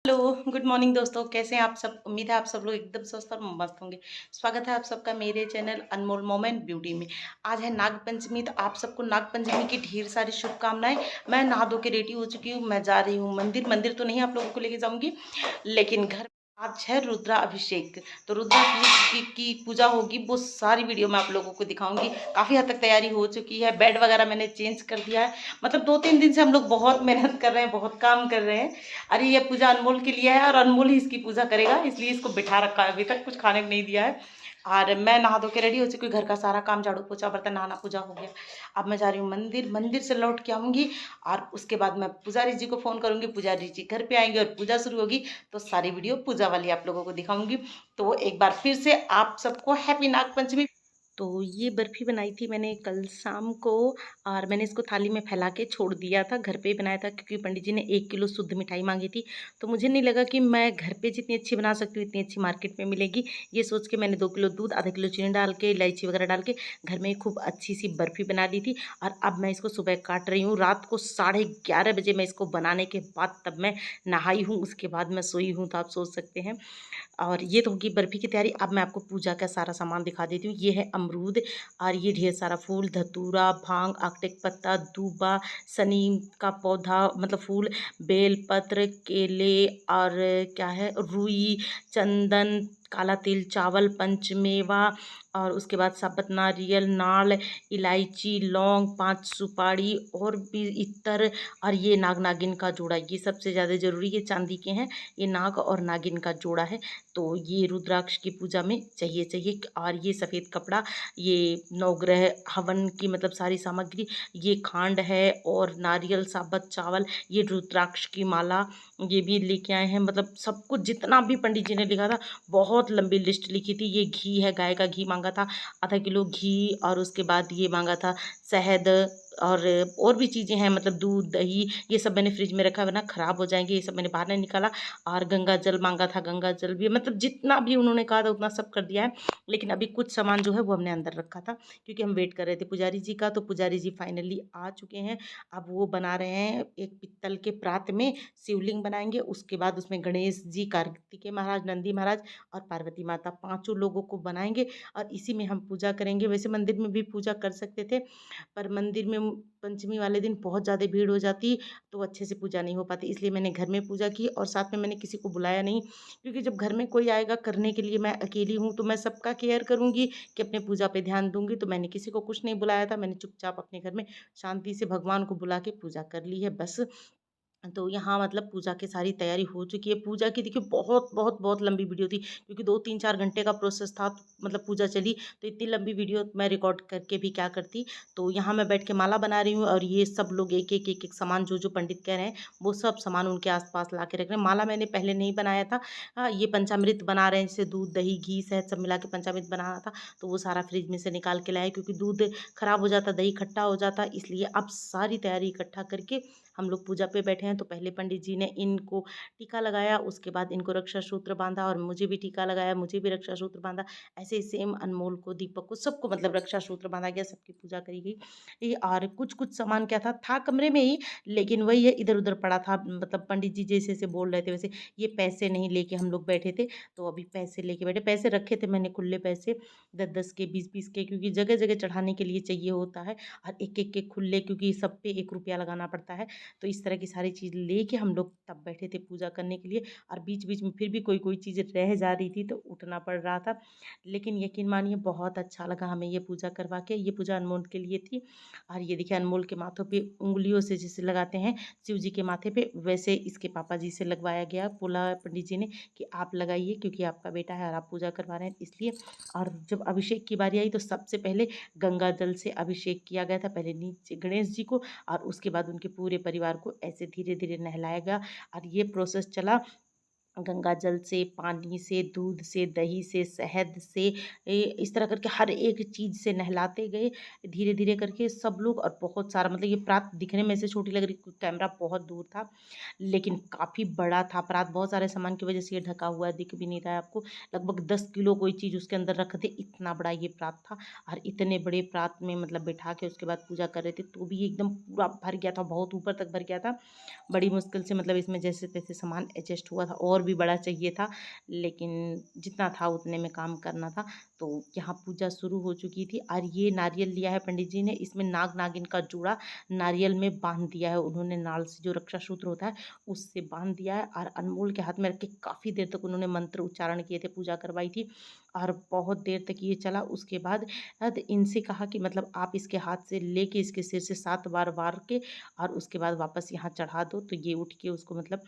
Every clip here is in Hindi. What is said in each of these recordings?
हेलो, गुड मॉर्निंग दोस्तों। कैसे हैं आप सब? उम्मीद है आप सब लोग एकदम स्वस्थ और मस्त होंगे। स्वागत है आप सबका मेरे चैनल अनमोल मोमेंट ब्यूटी में। आज है नाग पंचमी, तो आप सबको नाग पंचमी की ढेर सारी शुभकामनाएं। मैं नहा धो के रेडी हो चुकी हूँ, मैं जा रही हूँ मंदिर। मंदिर तो नहीं आप लोगों को लेके जाऊंगी, लेकिन घर आज है रुद्राभिषेक। तो रुद्राभिषेक की पूजा होगी, वो सारी वीडियो मैं आप लोगों को दिखाऊंगी। काफ़ी हद तक तैयारी हो चुकी है, बेड वगैरह मैंने चेंज कर दिया है। मतलब 2-3 दिन से हम लोग बहुत मेहनत कर रहे हैं, बहुत काम कर रहे हैं। अरे ये पूजा अनमोल के लिए है और अनमोल ही इसकी पूजा करेगा, इसलिए इसको बिठा रखा है। अभी तक कुछ खाने को नहीं दिया है। और मैं नहा धो के रेडी हो चुकी हूँ, घर का सारा काम, झाड़ू पोछा बर्तन, नहाना पूजा हो गया। अब मैं जा रही हूँ मंदिर। मंदिर से लौट के आऊँगी और उसके बाद मैं पुजारी जी को फ़ोन करूँगी। पुजारी जी घर पे आएंगे और पूजा शुरू होगी। तो सारी वीडियो पूजा वाली आप लोगों को दिखाऊंगी। तो एक बार फिर से आप सबको हैप्पी नाग पंचमी। तो ये बर्फ़ी बनाई थी मैंने कल शाम को, और मैंने इसको थाली में फैला के छोड़ दिया था। घर पे ही बनाया था क्योंकि पंडित जी ने 1 किलो शुद्ध मिठाई मांगी थी। तो मुझे नहीं लगा कि मैं घर पे जितनी अच्छी बना सकती हूँ इतनी अच्छी मार्केट में मिलेगी। ये सोच के मैंने 2 किलो दूध, आधा किलो चीनी डाल के, इलायची वगैरह डाल के घर में खूब अच्छी सी बर्फ़ी बना ली थी। और अब मैं इसको सुबह काट रही हूँ। रात को 11:30 बजे मैं इसको बनाने के बाद तब मैं नहाई हूँ, उसके बाद मैं सोई हूँ। तो आप सोच सकते हैं। और ये तो होगी बर्फ़ी की तैयारी। अब मैं आपको पूजा का सारा सामान दिखा देती हूँ। ये है अमरूद, और ये ढेर सारा फूल, धतूरा, भांग, आकटिक पत्ता, दूबा, सनीम का पौधा मतलब फूल, बेलपत्र, केले, और क्या है, रुई, चंदन, काला तिल, चावल, पंचमेवा, और उसके बाद साबुत नारियल, नाल, इलायची, लौंग, 5 सुपारी, और भी इत्र, और ये नाग नागिन का जोड़ा। ये सबसे ज़्यादा ज़रूरी, ये चांदी के हैं। ये नाग और नागिन का जोड़ा है। तो ये रुद्राक्ष की पूजा में चाहिए चाहिए। और ये सफ़ेद कपड़ा, ये नवग्रह हवन की मतलब सारी सामग्री, ये खांड है, और नारियल, साबुत चावल, ये रुद्राक्ष की माला, ये भी लेके आए हैं। मतलब सब कुछ जितना भी पंडित जी ने लिखा था, बहुत लंबी लिस्ट लिखी थी। ये घी है, गाय का घी मांगा था, आधा किलो घी। और उसके बाद ये मांगा था शहद, और भी चीज़ें हैं, मतलब दूध, दही, ये सब मैंने फ्रिज में रखा है वरना ख़राब हो जाएंगे। ये सब मैंने बाहर नहीं निकाला। और गंगा जल मांगा था, गंगा जल भी, मतलब जितना भी उन्होंने कहा था उतना सब कर दिया है। लेकिन अभी कुछ सामान जो है वो हमने अंदर रखा था, क्योंकि हम वेट कर रहे थे पुजारी जी का। तो पुजारी जी फाइनली आ चुके हैं। अब वो बना रहे हैं एक पित्तल के प्रात में शिवलिंग बनाएंगे। उसके बाद उसमें गणेश जी, कार्तिकेय महाराज, नंदी महाराज और पार्वती माता, पांचों लोगों को बनाएंगे। और इसी में हम पूजा करेंगे। वैसे मंदिर में भी पूजा कर सकते थे, पर मंदिर में पंचमी वाले दिन बहुत ज़्यादा भीड़ हो जाती, तो अच्छे से पूजा नहीं हो पाती। इसलिए मैंने घर में पूजा की, और साथ में मैंने किसी को बुलाया नहीं, क्योंकि जब घर में कोई आएगा करने के लिए, मैं अकेली हूँ, तो मैं सबका केयर करूँगी कि अपने पूजा पे ध्यान दूंगी। तो मैंने किसी को कुछ नहीं बुलाया था। मैंने चुपचाप अपने घर में शांति से भगवान को बुला के पूजा कर ली है बस। तो यहाँ मतलब पूजा की सारी तैयारी हो चुकी है। पूजा की देखिए बहुत बहुत बहुत लंबी वीडियो थी, क्योंकि 2-3-4 घंटे का प्रोसेस था। मतलब पूजा चली, तो इतनी लंबी वीडियो मैं रिकॉर्ड करके भी क्या करती। तो यहाँ मैं बैठ के माला बना रही हूँ, और ये सब लोग एक एक एक एक सामान जो जो पंडित कह रहे हैं वो सब सामान उनके आसपास ला के रख रहे हैं। माला मैंने पहले नहीं बनाया था। हाँ, ये पंचामृत बना रहे हैं, जैसे दूध, दही, घी, शहद सब मिला के पंचामृत बनाना था। तो वो सारा फ्रिज में से निकाल के लाए, क्योंकि दूध खराब हो जाता, दही खट्टा हो जाता। इसलिए अब सारी तैयारी इकट्ठा करके हम लोग पूजा पे बैठे हैं। तो पहले पंडित जी ने इनको टीका लगाया, उसके बाद इनको रक्षा सूत्र बांधा, और मुझे भी टीका लगाया, मुझे भी रक्षा सूत्र बांधा। ऐसे ही सेम अनमोल को, दीपक को, सबको मतलब रक्षा सूत्र बांधा गया, सबकी पूजा करी गई। और कुछ कुछ सामान क्या था कमरे में ही, लेकिन वही है इधर उधर पड़ा था। मतलब पंडित जी जैसे जैसे बोल रहे थे वैसे। ये पैसे नहीं लेके हम लोग बैठे थे, तो अभी पैसे लेके बैठे। पैसे रखे थे मैंने खुले पैसे, 10-10 के, 20-20 के, क्योंकि जगह जगह चढ़ाने के लिए चाहिए होता है। और एक एक के खुले, क्योंकि सब पे 1 रुपया लगाना पड़ता है। तो इस तरह की सारी चीज़ लेके हम लोग तब बैठे थे पूजा करने के लिए। और बीच बीच में फिर भी कोई कोई चीज़ रह जा रही थी, तो उठना पड़ रहा था। लेकिन यकीन मानिए बहुत अच्छा लगा हमें ये पूजा करवा के। ये पूजा अनमोल के लिए थी। और ये देखिए अनमोल के माथों पे उंगलियों से जैसे लगाते हैं शिव जी के माथे पे, वैसे इसके पापा जी से लगवाया गया। बोला पंडित जी ने कि आप लगाइए, क्योंकि आपका बेटा है और आप पूजा करवा रहे हैं इसलिए। और जब अभिषेक की बारी आई, तो सबसे पहले गंगा जल से अभिषेक किया गया था। पहले नीचे गणेश जी को, और उसके बाद उनके पूरे परिवार को ऐसे धीरे धीरे नहलाया गया। और ये प्रोसेस चला गंगा जल से, पानी से, दूध से, दही से, शहद से, इस तरह करके हर एक चीज़ से नहलाते गए धीरे धीरे करके सब लोग। और बहुत सारा मतलब ये प्रात दिखने में से छोटी लग रही, कैमरा बहुत दूर था लेकिन काफ़ी बड़ा था प्रात। बहुत सारे सामान की वजह से ये ढका हुआ है, दिख भी नहीं रहा है आपको। लगभग 10 किलो कोई चीज़ उसके अंदर रख दे, इतना बड़ा ये प्रात था। और इतने बड़े प्रात में मतलब बैठा के उसके बाद पूजा कर रहे थे तो भी एकदम पूरा भर गया था, बहुत ऊपर तक भर गया था। बड़ी मुश्किल से मतलब इसमें जैसे तैसे सामान एडजस्ट हुआ था, और भी बड़ा चाहिए था लेकिन जितना था उतने में काम करना था। तो यहाँ पूजा शुरू हो चुकी थी और ये नारियल लिया है पंडित जी ने, इसमें नाग नागिन का जोड़ा नारियल में बांध दिया है उन्होंने, नाल से जो रक्षा सूत्र होता है उससे बांध दिया है। और अनमोल के हाथ में रख के काफ़ी देर तक उन्होंने मंत्र उच्चारण किए थे, पूजा करवाई थी और बहुत देर तक ये चला। उसके बाद इनसे कहा कि मतलब आप इसके हाथ से लेके इसके सिर से 7 बार वार के और उसके बाद वापस यहाँ चढ़ा दो। तो ये उठ के उसको मतलब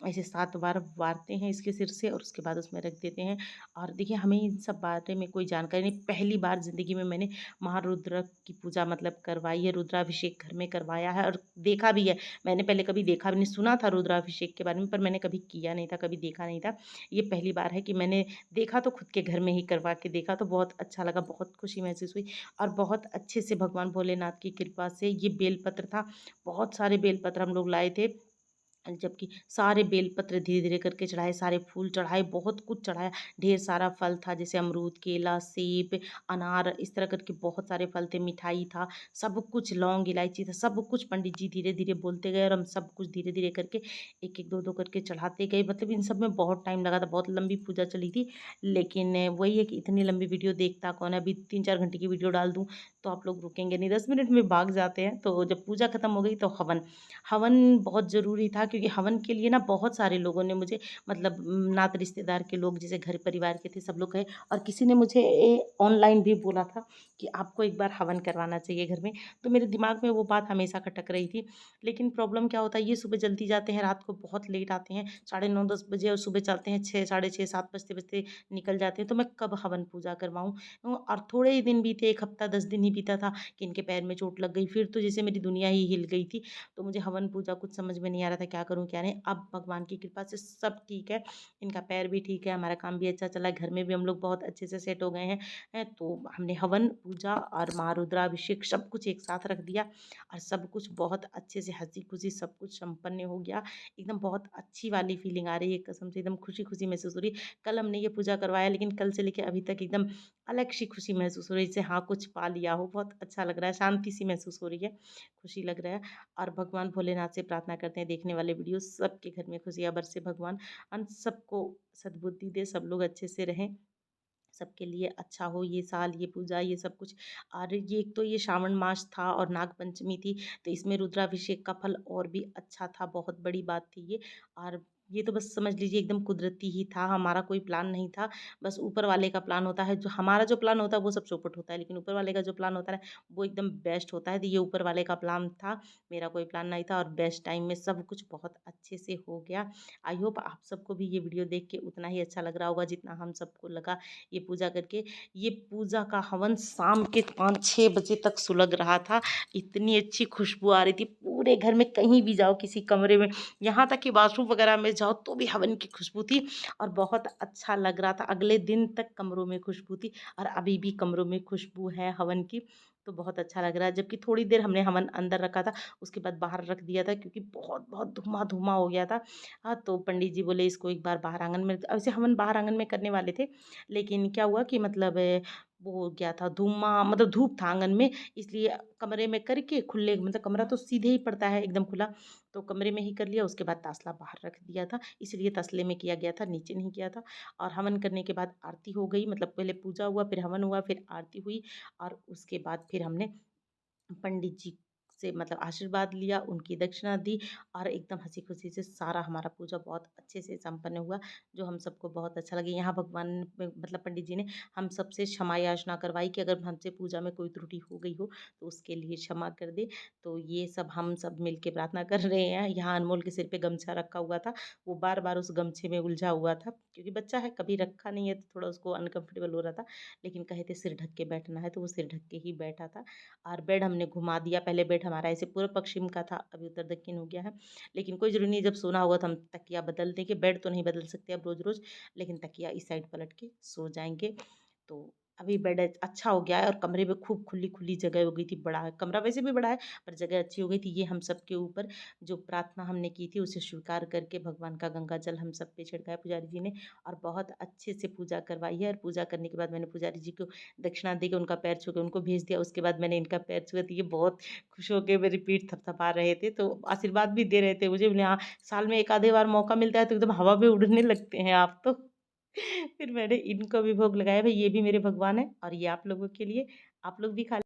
ऐसे 7 बार वारते हैं इसके सिर से और उसके बाद उसमें रख देते हैं। और देखिए हमें इन सब बारे में कोई जानकारी नहीं, पहली बार ज़िंदगी में मैंने महारुद्र की पूजा मतलब करवाई है, रुद्राभिषेक घर में करवाया है और देखा भी है। मैंने पहले कभी देखा भी नहीं, सुना था रुद्राभिषेक के बारे में पर मैंने कभी किया नहीं था, कभी देखा नहीं था। ये पहली बार है कि मैंने देखा, तो खुद के घर में ही करवा के देखा, तो बहुत अच्छा लगा, बहुत खुशी महसूस हुई। और बहुत अच्छे से भगवान भोलेनाथ की कृपा से ये बेलपत्र था, बहुत सारे बेलपत्र हम लोग लाए थे, जबकि सारे बेलपत्र धीरे धीरे करके चढ़ाए, सारे फूल चढ़ाए, बहुत कुछ चढ़ाया। ढेर सारा फल था जैसे अमरूद, केला, सेब, अनार, इस तरह करके बहुत सारे फल थे, मिठाई था, सब कुछ, लौंग इलायची था, सब कुछ पंडित जी धीरे धीरे बोलते गए और हम सब कुछ धीरे धीरे करके एक एक दो दो करके चढ़ाते गए। मतलब इन सब में बहुत टाइम लगा था, बहुत लंबी पूजा चली थी। लेकिन वही है कि इतनी लंबी वीडियो देखता कौन है, अभी 3-4 घंटे की वीडियो डाल दूँ तो आप लोग रुकेंगे नहीं, 10 मिनट में भाग जाते हैं। तो जब पूजा खत्म हो गई तो हवन, हवन बहुत ज़रूरी था क्योंकि हवन के लिए ना बहुत सारे लोगों ने मुझे मतलब नात रिश्तेदार के लोग जैसे घर परिवार के थे सब लोग गए, और किसी ने मुझे ऑनलाइन भी बोला था कि आपको एक बार हवन करवाना चाहिए घर में। तो मेरे दिमाग में वो बात हमेशा खटक रही थी। लेकिन प्रॉब्लम क्या होता है, ये सुबह जल्दी जाते हैं, रात को बहुत लेट आते हैं, 9:30-10 बजे, और सुबह चलते हैं 6, साढ़े 6, 7 बजते बजते निकल जाते हैं। तो मैं कब हवन पूजा करवाऊँ। और थोड़े ही दिन बीते, 1 हफ्ता 10 दिन ही बीता था कि इनके पैर में चोट लग गई, फिर तो जैसे मेरी दुनिया ही हिल गई थी। तो मुझे हवन पूजा कुछ समझ में नहीं आ रहा था क्या करूँ क्या नहीं। अब भगवान की कृपा से सब ठीक है, इनका पैर भी ठीक है, हमारा काम भी अच्छा चला है, घर में भी हम लोग बहुत अच्छे से सेट हो गए हैं। तो हमने हवन पूजा और महारुद्राभिषेक सब कुछ एक साथ रख दिया और सब कुछ बहुत अच्छे से हंसी खुशी सब कुछ संपन्न हो गया। एकदम बहुत अच्छी वाली फीलिंग आ रही है, कसम से एकदम खुशी खुशी महसूस हो रही है। कल हमने ये पूजा करवाया लेकिन कल से लेके अभी तक एकदम अलग सी खुशी महसूस हो रही है, जैसे हाँ कुछ पा लिया हो, बहुत अच्छा लग रहा है, शांति सी महसूस हो रही है, खुशी लग रहा है। और भगवान भोलेनाथ से प्रार्थना करते हैं देखने वाले वीडियो सबके घर में खुशियाँ बरसे भगवान, हम सबको सद्बुद्धि दे, सब लोग अच्छे से रहें, सबके लिए अच्छा हो ये साल, ये पूजा, ये सब कुछ। और ये एक तो ये श्रावण मास था और नाग पंचमी थी, तो इसमें रुद्राभिषेक का फल और भी अच्छा था, बहुत बड़ी बात थी ये। और ये तो बस समझ लीजिए एकदम कुदरती ही था, हमारा कोई प्लान नहीं था, बस ऊपर वाले का प्लान होता है। जो हमारा जो प्लान होता है वो सब चौपट होता है, लेकिन ऊपर वाले का जो प्लान होता है वो एकदम बेस्ट होता है। तो ये ऊपर वाले का प्लान था, मेरा कोई प्लान नहीं था, और बेस्ट टाइम में सब कुछ बहुत अच्छे से हो गया। आई होप आप सबको भी ये वीडियो देख के उतना ही अच्छा लग रहा होगा जितना हम सबको लगा ये पूजा करके। ये पूजा का हवन शाम के 5-6 बजे तक सुलग रहा था, इतनी अच्छी खुशबू आ रही थी पूरे घर में, कहीं भी जाओ किसी कमरे में, यहाँ तक कि बाथरूम वगैरह में जाओ तो भी हवन की खुशबू थी और बहुत अच्छा लग रहा था। अगले दिन तक कमरों में खुशबू थी और अभी भी कमरों में खुशबू है हवन की, तो बहुत अच्छा लग रहा है। जबकि थोड़ी देर हमने हवन अंदर रखा था, उसके बाद बाहर रख दिया था क्योंकि बहुत बहुत धुआं धुआं हो गया था। हाँ, तो पंडित जी बोले इसको एक बार बाहर आंगन में, वैसे हमन बाहर आंगन में करने वाले थे, लेकिन क्या हुआ कि मतलब वो हो गया था, धुआं मतलब धूप था आंगन में, इसलिए कमरे में करके खुले, मतलब कमरा तो सीधे ही पड़ता है एकदम खुला, तो कमरे में ही कर लिया। उसके बाद तासला बाहर रख दिया था, इसलिए तसले में किया गया था, नीचे नहीं किया था। और हवन करने के बाद आरती हो गई, मतलब पहले पूजा हुआ, फिर हवन हुआ, फिर आरती हुई, और उसके बाद फिर हमने पंडित जी से मतलब आशीर्वाद लिया, उनकी दक्षिणा दी, और एकदम हंसी खुशी से सारा हमारा पूजा बहुत अच्छे से संपन्न हुआ, जो हम सबको बहुत अच्छा लगे। यहाँ भगवान मतलब पंडित जी ने हम सबसे क्षमा याचना करवाई कि अगर हमसे पूजा में कोई त्रुटि हो गई हो तो उसके लिए क्षमा कर दे। तो ये सब हम सब मिल के प्रार्थना कर रहे हैं। यहाँ अनमोल के सिर पे गमछा रखा हुआ था, वो बार बार उस गमछे में उलझा हुआ था क्योंकि बच्चा है, कभी रखा नहीं है तो थोड़ा उसको अनकंफर्टेबल हो रहा था, लेकिन कहे थे सिर ढक के बैठना है तो वो सिर ढक के ही बैठा था। और बेड हमने घुमा दिया, पहले बेड बेड हमारा ऐसे पूर्व पश्चिम का था, अभी उत्तर दक्षिण हो गया है। लेकिन कोई ज़रूरी नहीं, जब सोना होगा तो हम तकिया बदल देंगे। बेड तो नहीं बदल सकते अब रोज़-रोज़, लेकिन तकिया इस साइड पलट के सो जाएँगे। तो अभी बेड अच्छा हो गया है और कमरे में खूब खुली-खुली जगह हो गई थी, बड़ा है कमरा, वैसे भी बड़ा है पर जगह अच्छी हो गई थी। ये हम सबके ऊपर जो प्रार्थना हमने की थी उसे स्वीकार करके भगवान का गंगा जल हम सब पे छिड़काया पुजारी जी ने, और बहुत अच्छे से पूजा करवाई है। और पूजा करने के बाद मैंने पुजारी जी को दक्षिणा दे के उनका पैर छू के उनको भेज दिया। उसके बाद मैंने इनका पैर छुआ तो ये बहुत खुश हो के मेरी पीठ थपथपा रहे थे, तो आशीर्वाद भी दे रहे थे मुझे। बोले हाँ, साल में 1 आधे बार मौका मिलता है तो एकदम हवा में उड़ने लगते हैं आप तो। फिर मैंने इनको भी भोग लगाया, भाई ये भी मेरे भगवान हैं और ये आप लोगों के लिए, आप लोग भी खा